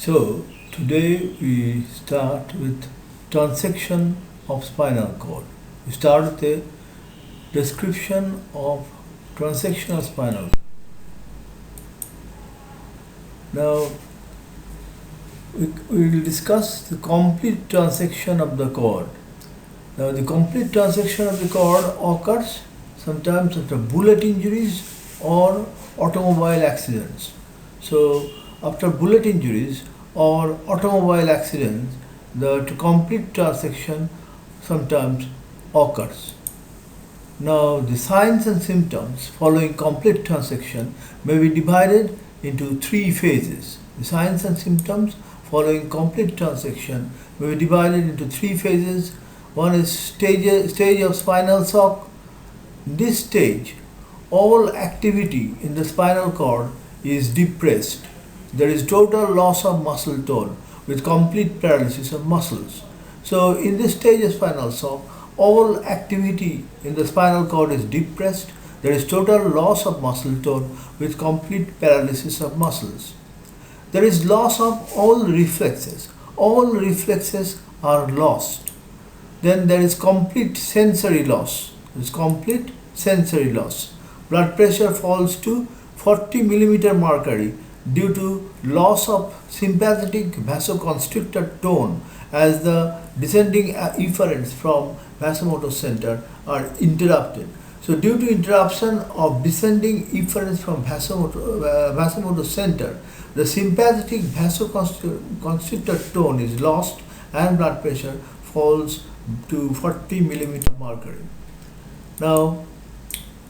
So today we start with transection of spinal cord. We start with a description of transection of spinal. Now we will discuss the complete transection of the cord. Now the complete transection of the cord occurs sometimes after bullet injuries or automobile accidents. So after bullet injuries or automobile accidents, the complete transection sometimes occurs. Now the signs and symptoms following complete transection may be divided into three phases. The signs and symptoms following complete transection may be divided into three phases. One is stage of spinal shock. In this stage, all activity in the spinal cord is depressed. There is total loss of muscle tone with complete paralysis of muscles. So in this stage of spinal shock, all activity in the spinal cord is depressed. There is total loss of muscle tone with complete paralysis of muscles. There is loss of all reflexes. All reflexes are lost. Then there is complete sensory loss. There is complete sensory loss. Blood pressure falls to 40 millimeter mercury due to loss of sympathetic vasoconstrictor tone as the descending efferents from vasomotor center are interrupted. So due to interruption of descending efferents from vasomotor center, the sympathetic vasoconstrictor tone is lost and blood pressure falls to 40 millimeter mercury. Now,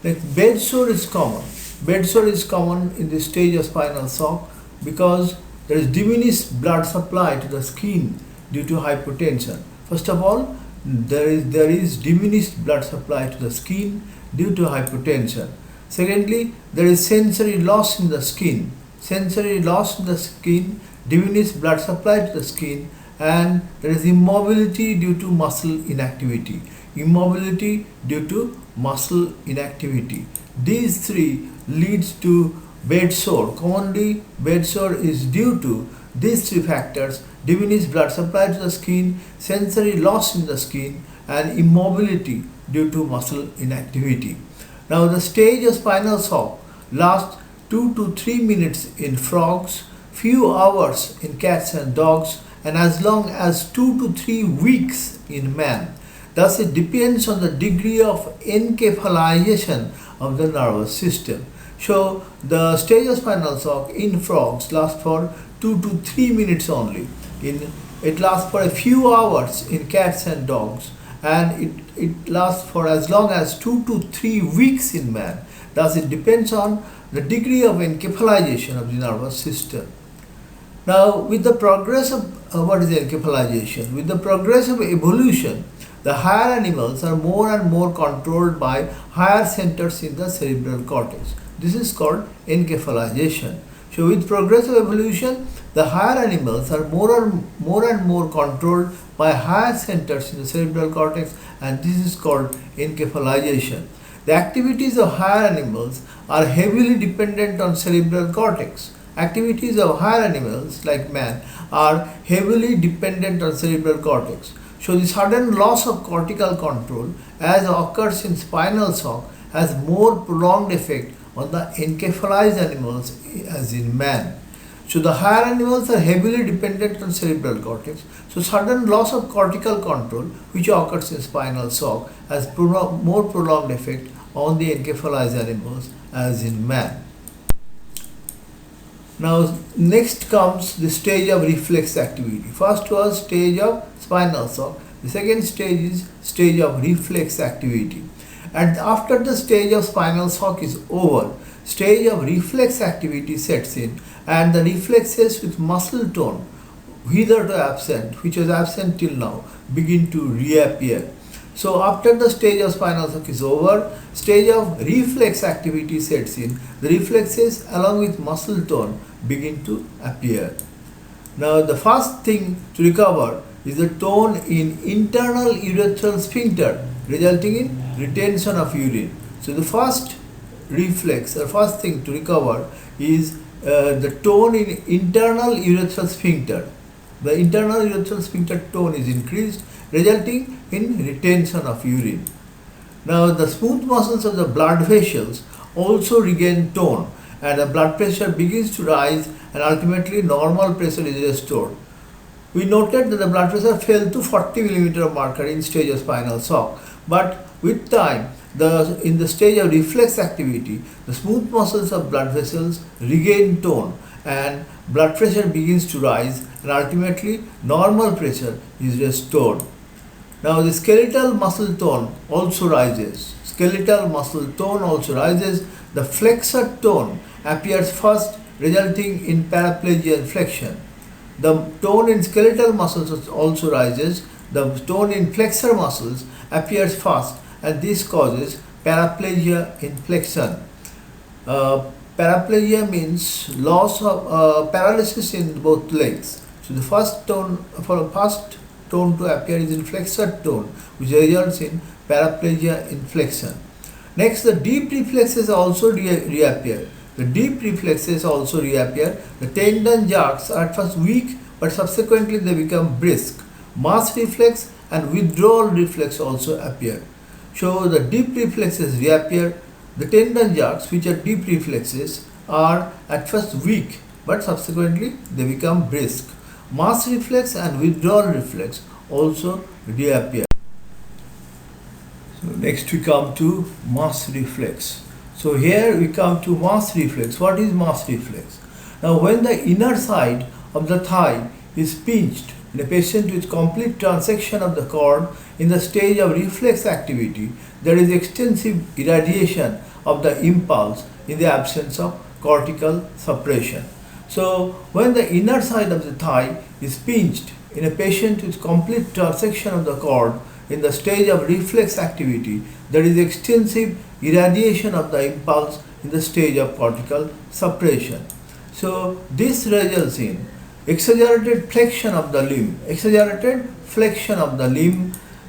bed sore is common. Bed sore is common in this stage of spinal shock because there is diminished blood supply to the skin due to hypotension. First of all, there is diminished blood supply to the skin due to hypotension. Secondly, there is sensory loss in the skin. Sensory loss in the skin, diminished blood supply to the skin, and there is immobility due to muscle inactivity. Immobility due to muscle inactivity. These three leads to bed sore. Commonly, bed sore is due to these three factors: diminished blood supply to the skin, sensory loss in the skin, and immobility due to muscle inactivity. Now, the stage of spinal shock lasts 2 to 3 minutes in frogs, few hours in cats and dogs, and as long as 2 to 3 weeks in man. Thus, it depends on the degree of encephalization of the nervous system. So, the stage of spinal shock in frogs lasts for 2 to 3 minutes only. It lasts for a few hours in cats and dogs, and it lasts for as long as 2 to 3 weeks in man. Thus, it depends on the degree of encephalization of the nervous system. Now, with the progress of what is encephalization? With the progress of evolution, the higher animals are more and more controlled by higher centers in the cerebral cortex. This is called encephalization. So, with progress of evolution, the higher animals are more and more controlled by higher centers in the cerebral cortex, and this is called encephalization. The activities of higher animals are heavily dependent on cerebral cortex. Activities of higher animals like man are heavily dependent on cerebral cortex. So the sudden loss of cortical control as occurs in spinal shock has more prolonged effect on the encephalized animals as in man. So the higher animals are heavily dependent on cerebral cortex. So sudden loss of cortical control which occurs in spinal shock has more prolonged effect on the encephalized animals as in man. Now next comes the stage of reflex activity. First was stage of spinal shock. The second stage is stage of reflex activity. And after the stage of spinal shock is over, stage of reflex activity sets in, and the reflexes with muscle tone hitherto absent, which was absent till now, begin to reappear. So after the stage of spinal shock is over, stage of reflex activity sets in. The reflexes along with muscle tone begin to appear. Now the first thing to recover is the tone in internal urethral sphincter, resulting in retention of urine. So the first reflex or first thing to recover is the tone in internal urethral sphincter. The internal urethral sphincter tone is increased, resulting in retention of urine. Now, the smooth muscles of the blood vessels also regain tone, and the blood pressure begins to rise, and ultimately normal pressure is restored. We noted that the blood pressure fell to 40 millimeter of mercury in stage of spinal shock, but with time, in the stage of reflex activity, the smooth muscles of blood vessels regain tone and blood pressure begins to rise, and ultimately normal pressure is restored. Now the skeletal muscle tone also rises. Skeletal muscle tone also rises. The flexor tone appears first, resulting in paraplegia and flexion. The tone in skeletal muscles also rises. The tone in flexor muscles appears first, and this causes paraplegia in flexion. Paraplegia means loss of paralysis in both legs. So the first tone to appear is in flexor tone, which results in paraplegia in flexion. Next, the deep reflexes also reappear. The deep reflexes also reappear. The tendon jerks are at first weak, but subsequently they become brisk. Mass reflex and withdrawal reflex also appear. So the deep reflexes reappear. The tendon jerks, which are deep reflexes, are at first weak, but subsequently they become brisk. Mass reflex and withdrawal reflex also reappear. So next we come to mass reflex. So here we come to mass reflex. What is mass reflex? Now when the inner side of the thigh is pinched in a patient with complete transection of the cord in the stage of reflex activity, there is extensive irradiation of the impulse in the absence of cortical suppression. So when the inner side of the thigh is pinched in a patient with complete transection of the cord in the stage of reflex activity, there is extensive irradiation of the impulse in the stage of cortical suppression. So this results in exaggerated flexion of the limb,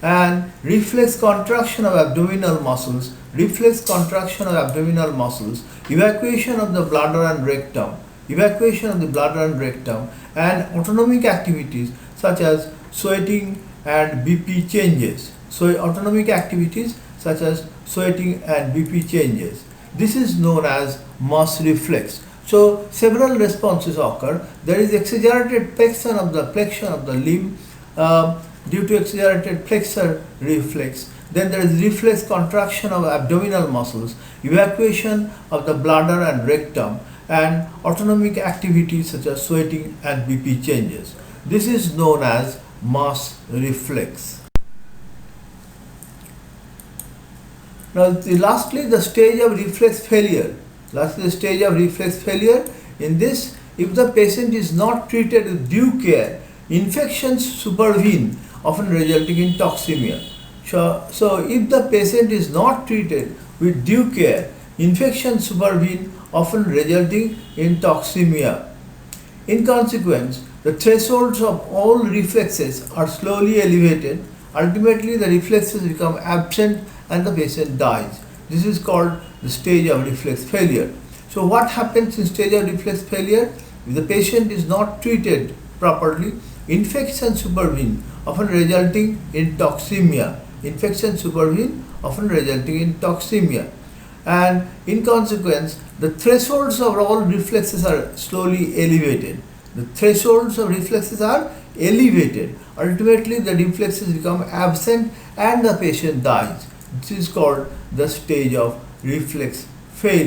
and reflex contraction of abdominal muscles, evacuation of the bladder and rectum, and autonomic activities such as sweating and BP changes. This is known as mass reflex. So several responses occur. There is exaggerated flexion of the limb due to exaggerated flexor reflex. Then there is reflex contraction of abdominal muscles, evacuation of the bladder and rectum, and autonomic activities such as sweating and BP changes. This is known as mass reflex. Now lastly, the stage of reflex failure. In this, if the patient is not treated with due care, infections supervene, often resulting in toxemia. So if the patient is not treated with due care, infections supervene, often resulting in toxemia. In consequence, the thresholds of all reflexes are slowly elevated. Ultimately, the reflexes become absent and the patient dies. This is called the stage of reflex failure. So what happens in stage of reflex failure? If the patient is not treated properly, infections supervene, often resulting in toxemia. And in consequence, the thresholds of all reflexes are slowly elevated. Ultimately, the reflexes become absent and the patient dies. This is called the stage of reflex failure.